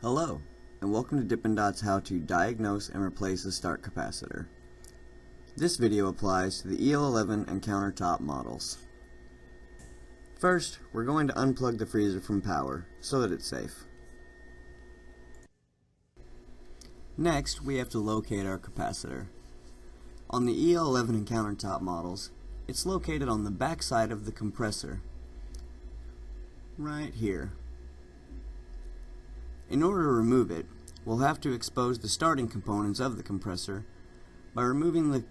Hello, and welcome to Dippin' Dot's how to diagnose and replace a start capacitor. This video applies to the EL11 and Countertop models. First, we're going to unplug the freezer from power so that it's safe. Next, we have to locate our capacitor. On the EL11 and Countertop models, it's located on the back side of the compressor, right here. In order to remove it, we'll have to expose the starting components of the compressor by removing the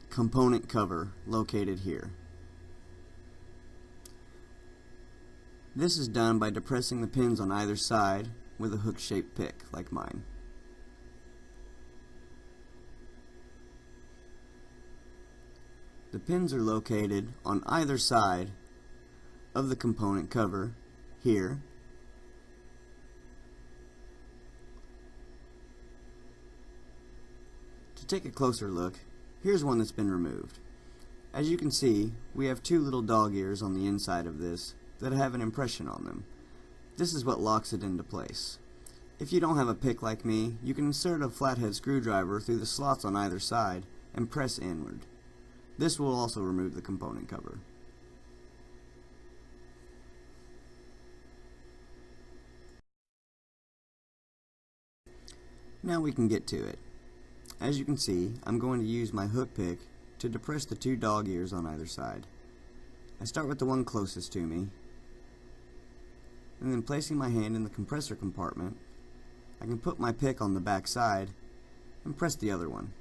component cover located here. This is done by depressing the pins on either side with a hook-shaped pick, like mine. The pins are located on either side of the component cover here. To take a closer look, here's one that's been removed. As you can see, we have two little dog ears on the inside of this that have an impression on them. This is what locks it into place. If you don't have a pick like me, you can insert a flathead screwdriver through the slots on either side and press inward. This will also remove the component cover. Now we can get to it. As you can see, I'm going to use my hook pick to depress the two dog ears on either side. I start with the one closest to me, and then placing my hand in the compressor compartment, I can put my pick on the back side and press the other one.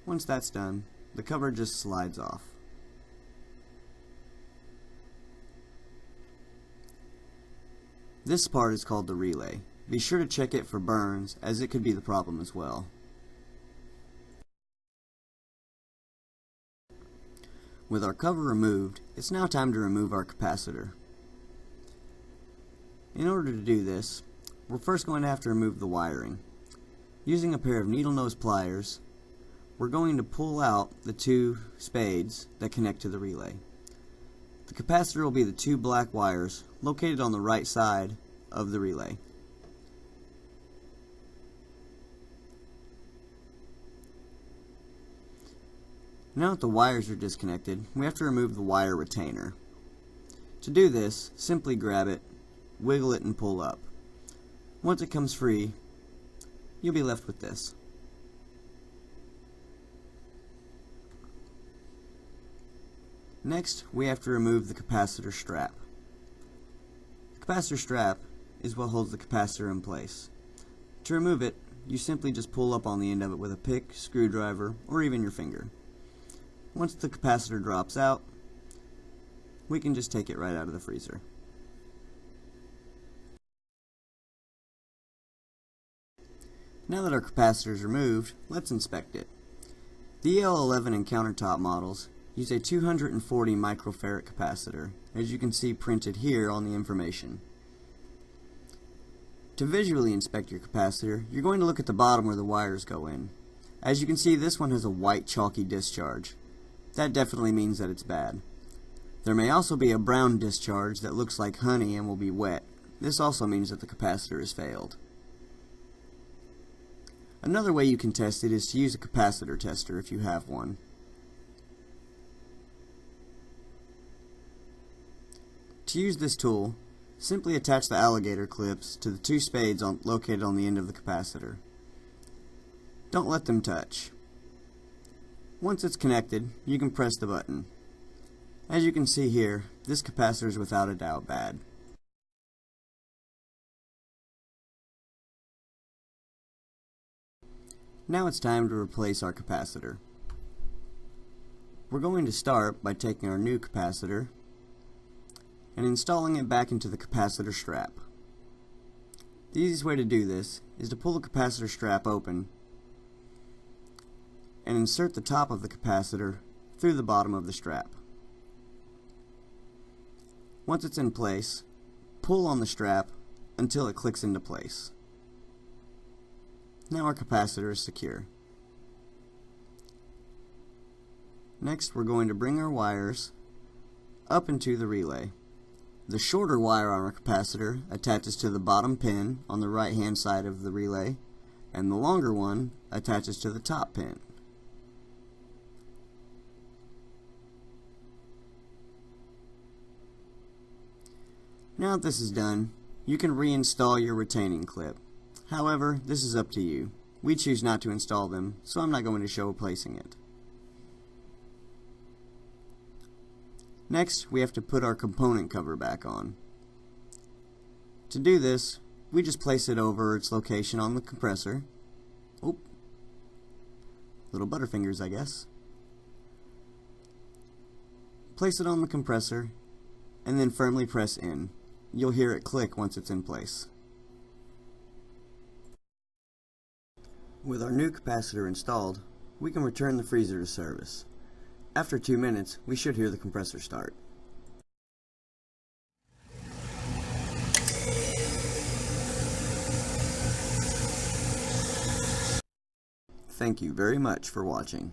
Once that's done, the cover just slides off. This part is called the relay. Be sure to check it for burns, as it could be the problem as well. With our cover removed, it's now time to remove our capacitor. In order to do this, we're first going to have to remove the wiring. Using a pair of needle nose pliers, we're going to pull out the two spades that connect to the relay. The capacitor will be the two black wires located on the right side of the relay. Now that the wires are disconnected, we have to remove the wire retainer. To do this, simply grab it, wiggle it, and pull up. Once it comes free, you'll be left with this. Next, we have to remove the capacitor strap. The capacitor strap is what holds the capacitor in place. To remove it, you simply just pull up on the end of it with a pick, screwdriver, or even your finger. Once the capacitor drops out, we can just take it right out of the freezer. Now that our capacitor is removed, let's inspect it. The EL11 and Countertop models use a 240 microfarad capacitor, as you can see printed here on the information. To visually inspect your capacitor, you're going to look at the bottom where the wires go in. As you can see, this one has a white chalky discharge. That definitely means that it's bad. There may also be a brown discharge that looks like honey and will be wet. This also means that the capacitor has failed. Another way you can test it is to use a capacitor tester if you have one. To use this tool, simply attach the alligator clips to the two spades located on the end of the capacitor. Don't let them touch. Once it's connected, you can press the button. As you can see here, this capacitor is without a doubt bad. Now it's time to replace our capacitor. We're going to start by taking our new capacitor and installing it back into the capacitor strap. The easiest way to do this is to pull the capacitor strap open and insert the top of the capacitor through the bottom of the strap. Once it's in place, pull on the strap until it clicks into place. Now our capacitor is secure. Next, we're going to bring our wires up into the relay. The shorter wire on our capacitor attaches to the bottom pin on the right hand side of the relay, and the longer one attaches to the top pin. Now that this is done, you can reinstall your retaining clip. However, this is up to you. We choose not to install them, so I'm not going to show placing it. Next, we have to put our component cover back on. To do this, we just place it over its location on the compressor. Oh, little butterfingers, I guess. Place it on the compressor, and then firmly press in. You'll hear it click once it's in place. With our new capacitor installed, we can return the freezer to service. After 2 minutes, we should hear the compressor start. Thank you very much for watching.